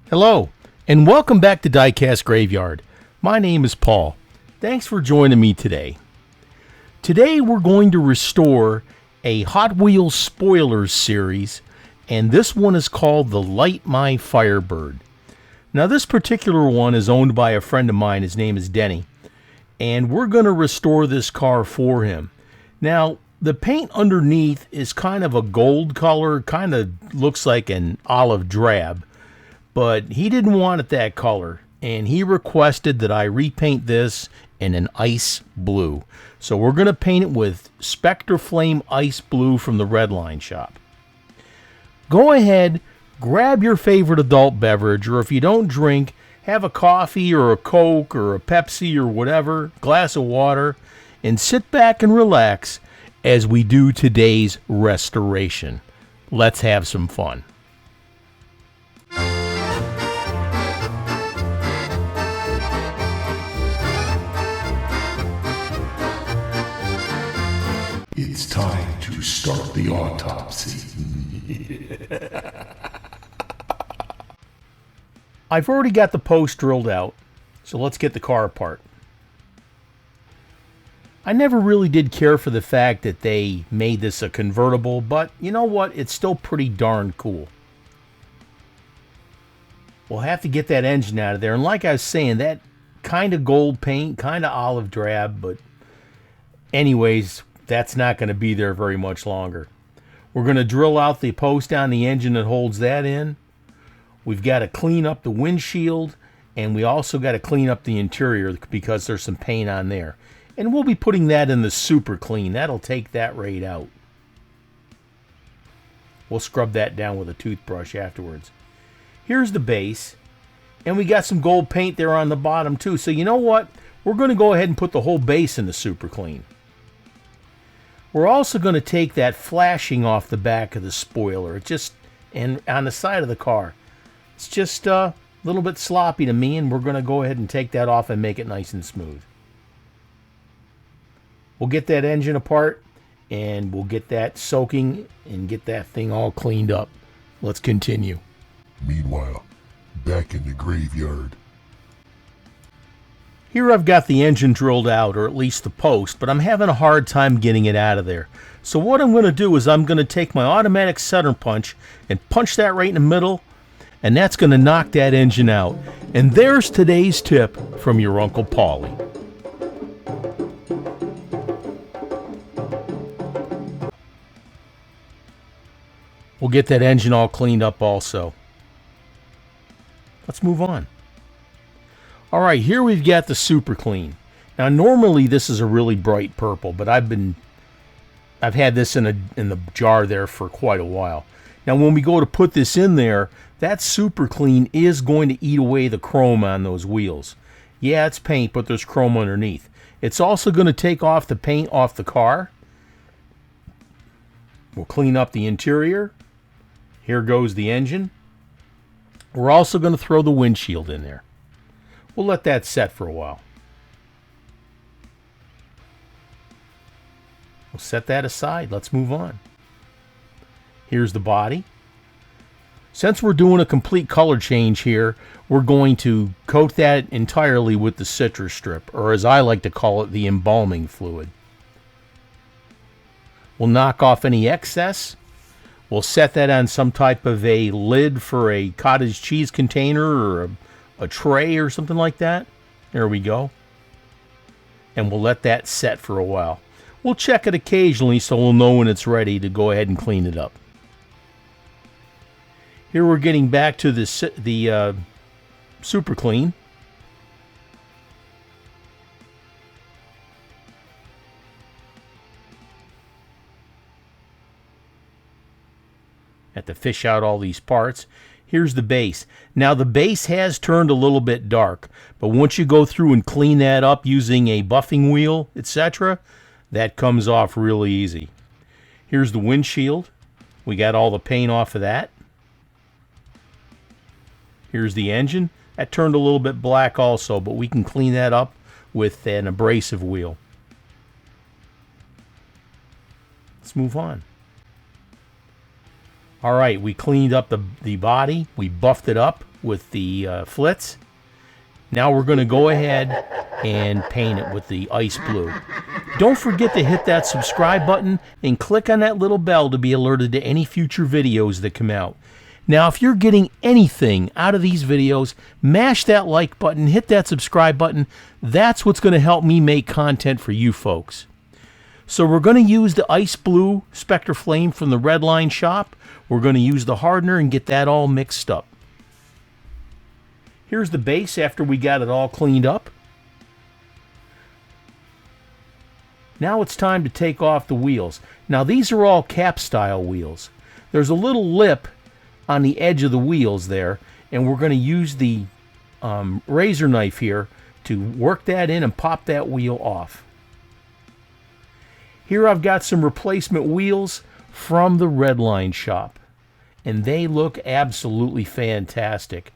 Hello, and welcome back to Diecast Graveyard. My name is Paul. Thanks for joining me today. Today we're going to restore a Hot Wheels Spoilers series, and this one is called the Light My Firebird. Now this particular one is owned by a friend of mine. His name is Denny, and we're going to restore this car for him. Now the paint underneath is kind of a gold color, kind of looks like an olive drab. But he didn't want it that color, and he requested that I repaint this in an ice blue. So we're going to paint it with Spectre Flame Ice Blue from the Redline shop. Go ahead, grab your favorite adult beverage, or if you don't drink, have a coffee or a Coke or a Pepsi or whatever, glass of water, and sit back and relax as we do today's restoration. Let's have some fun. It's time to start the autopsy. I've already got the post drilled out, so let's get the car apart. I never really did care for the fact that they made this a convertible, but you know what? It's still pretty darn cool. We'll have to get that engine out of there, and like I was saying, that kind of gold paint, kind of olive drab, but anyways, that's not going to be there very much longer. We're going to drill out the post on the engine that holds that in. We've got to clean up the windshield, and we also got to clean up the interior because there's some paint on there. And we'll be putting that in the super clean. That'll take that right out. We'll scrub that down with a toothbrush afterwards. Here's the base, and we got some gold paint there on the bottom too. So you know what? We're going to go ahead and put the whole base in the super clean. We're also going to take that flashing off the back of the spoiler. It just, and on the side of the car. It's just a little bit sloppy to me, and we're going to go ahead and take that off and make it nice and smooth. We'll get that engine apart, and we'll get that soaking and get that thing all cleaned up. Let's continue. Meanwhile, back in the graveyard. Here I've got the engine drilled out, or at least the post, but I'm having a hard time getting it out of there. So what I'm going to do is I'm going to take my automatic center punch and punch that right in the middle, and that's going to knock that engine out. And there's today's tip from your Uncle Paulie. We'll get that engine all cleaned up also. Let's move on. All right, here we've got the super clean. Now normally this is a really bright purple, but I've had this in the jar there for quite a while. Now when we go to put this in there, that super clean is going to eat away the chrome on those wheels. Yeah, it's paint, but there's chrome underneath. It's also going to take off the paint off the car. We'll clean up the interior. Here goes the engine. We're also going to throw the windshield in there. We'll let that set for a while. We'll set that aside. Let's move on. Here's the body. Since we're doing a complete color change here, we're going to coat that entirely with the citrus strip, or as I like to call it, the embalming fluid. We'll knock off any excess. We'll set that on some type of a lid for a cottage cheese container or a tray or something like that. There we go. And we'll let that set for a while. We'll check it occasionally so we'll know when it's ready to go ahead and clean it up. Here we're getting back to the super clean. Have to fish out all these parts. Here's the base. Now the base has turned a little bit dark, but once you go through and clean that up using a buffing wheel, etc., that comes off really easy. Here's the windshield. We got all the paint off of that. Here's the engine. That turned a little bit black also, but we can clean that up with an abrasive wheel. Let's move on. All right, we cleaned up the body. We buffed it up. with the Flitz. Now we're going to go ahead and paint it with the ice blue. Don't forget to hit that subscribe button and click on that little bell to be alerted to any future videos that come out. Now, if you're getting anything out of these videos, mash that like button, hit that subscribe button. That's what's going to help me make content for you folks. So we're going to use the ice blue Spectre Flame from the Redline shop. We're going to use the hardener and get that all mixed up. Here's the base after we got it all cleaned up. Now it's time to take off the wheels. Now these are all cap style wheels. There's a little lip on the edge of the wheels there, and we're going to use the razor knife here to work that in and pop that wheel off. Here I've got some replacement wheels from the Redline shop, and they look absolutely fantastic.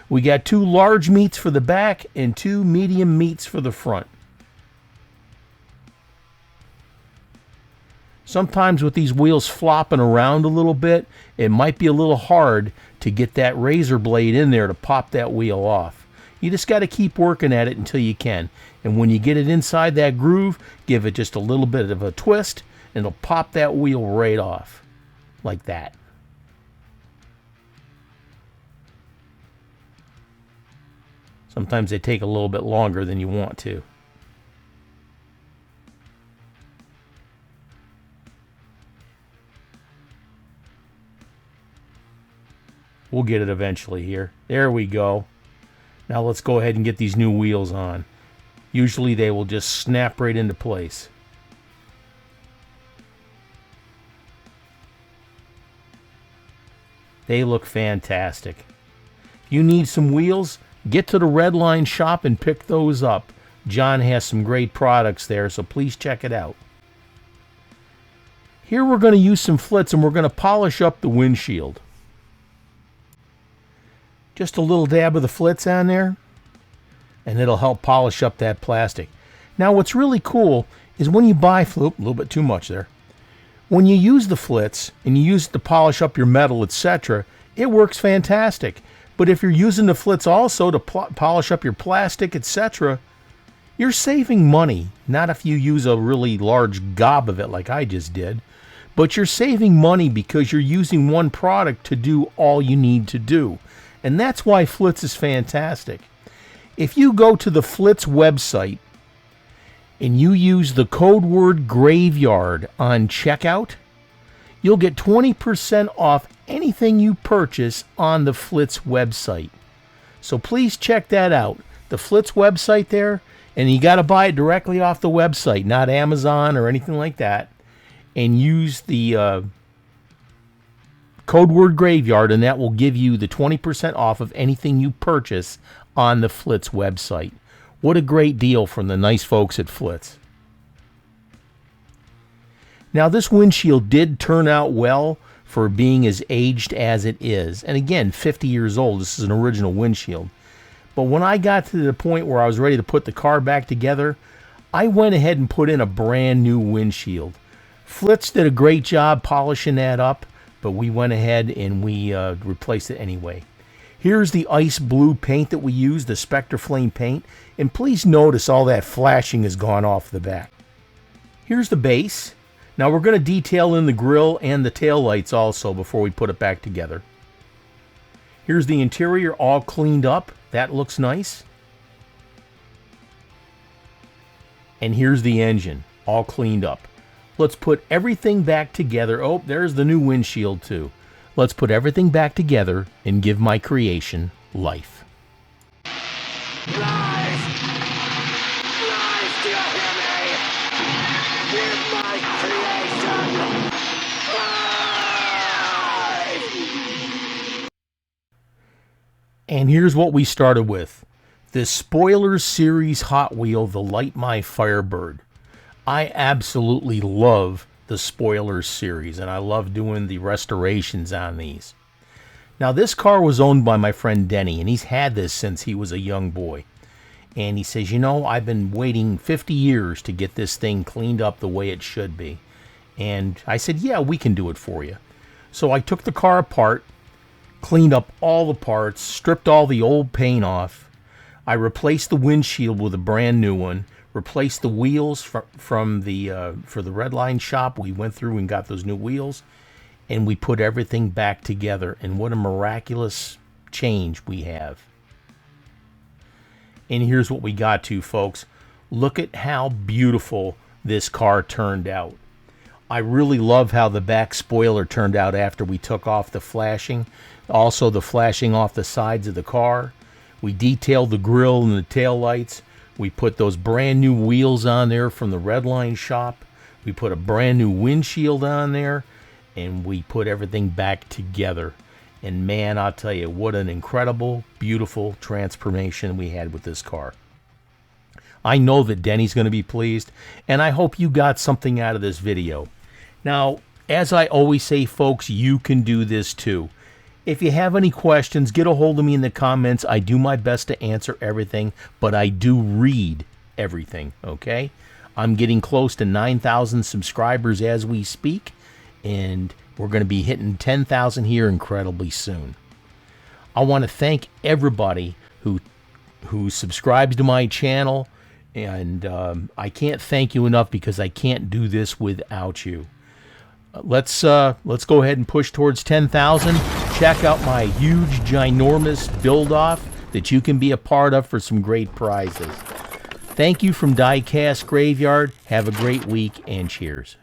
We got 2 large meats for the back and 2 medium meats for the front. Sometimes with these wheels flopping around a little bit, it might be a little hard to get that razor blade in there to pop that wheel off. You just got to keep working at it until you can. And when you get it inside that groove, give it just a little bit of a twist, and it'll pop that wheel right off. Like that. Sometimes they take a little bit longer than you want to. We'll get it eventually here. There we go. Now let's go ahead and get these new wheels on. Usually they will just snap right into place. They look fantastic. If you need some wheels, get to the Redline shop and pick those up. John has some great products there, so please check it out. Here we're going to use some Flitz and we're going to polish up the windshield. Just a little dab of the Flitz on there, and it'll help polish up that plastic. Now what's really cool is when you buy, a little bit too much there. When you use the Flitz and you use it to polish up your metal, etc., it works fantastic. But if you're using the Flitz also to polish up your plastic, etc., you're saving money. Not if you use a really large gob of it like I just did, but you're saving money because you're using one product to do all you need to do. And that's why Flitz is fantastic. If you go to the Flitz website and you use the code word graveyard on checkout, you'll get 20% off anything you purchase on the Flitz website. So please check that out. The Flitz website there, and you got to buy it directly off the website, not Amazon or anything like that. And use the code word graveyard, and that will give you the 20% off of anything you purchase on the Flitz website. What a great deal from the nice folks at Flitz. Now this windshield did turn out well for being as aged as it is. And again, 50 years old, this is an original windshield. But when I got to the point where I was ready to put the car back together, I went ahead and put in a brand new windshield. Flitz did a great job polishing that up, but we went ahead and we replaced it anyway. Here's the ice blue paint that we used, the Spectre Flame paint, and please notice all that flashing has gone off the back. Here's the base. Now we're going to detail in the grille and the tail lights also before we put it back together. Here's the interior all cleaned up. That looks nice. And here's the engine all cleaned up. Let's put everything back together. Oh, there's the new windshield too. Let's put everything back together and give my creation life. Life! Life, do you hear me? Give my creation life! And here's what we started with. This Spoilers Series Hot Wheel, the Light My Firebird. I absolutely love the Spoilers series, and I love doing the restorations on these. Now, this car was owned by my friend Denny, and he's had this since he was a young boy. And he says, you know, I've been waiting 50 years to get this thing cleaned up the way it should be. And I said, yeah, we can do it for you. So I took the car apart, cleaned up all the parts, stripped all the old paint off. I replaced the windshield with a brand new one, replaced the wheels from the for the Redline shop. We went through and got those new wheels, and we put everything back together. And what a miraculous change we have. And here's what we got to, folks. Look at how beautiful this car turned out. I really love how the back spoiler turned out after we took off the flashing. Also the flashing off the sides of the car. We detailed the grille and the tail lights. We put those brand new wheels on there from the Redline shop. We put a brand new windshield on there. And we put everything back together. And man, I'll tell you, what an incredible, beautiful transformation we had with this car. I know that Denny's going to be pleased, and I hope you got something out of this video. Now, as I always say, folks, you can do this too. If you have any questions, get a hold of me in the comments. I do my best to answer everything, but I do read everything, okay? I'm getting close to 9,000 subscribers as we speak, and we're going to be hitting 10,000 here incredibly soon. I want to thank everybody who subscribes to my channel, and I can't thank you enough because I can't do this without you. Let's go ahead and push towards 10,000. Check out my huge, ginormous build-off that you can be a part of for some great prizes. Thank you from Diecast Graveyard. Have a great week, and cheers.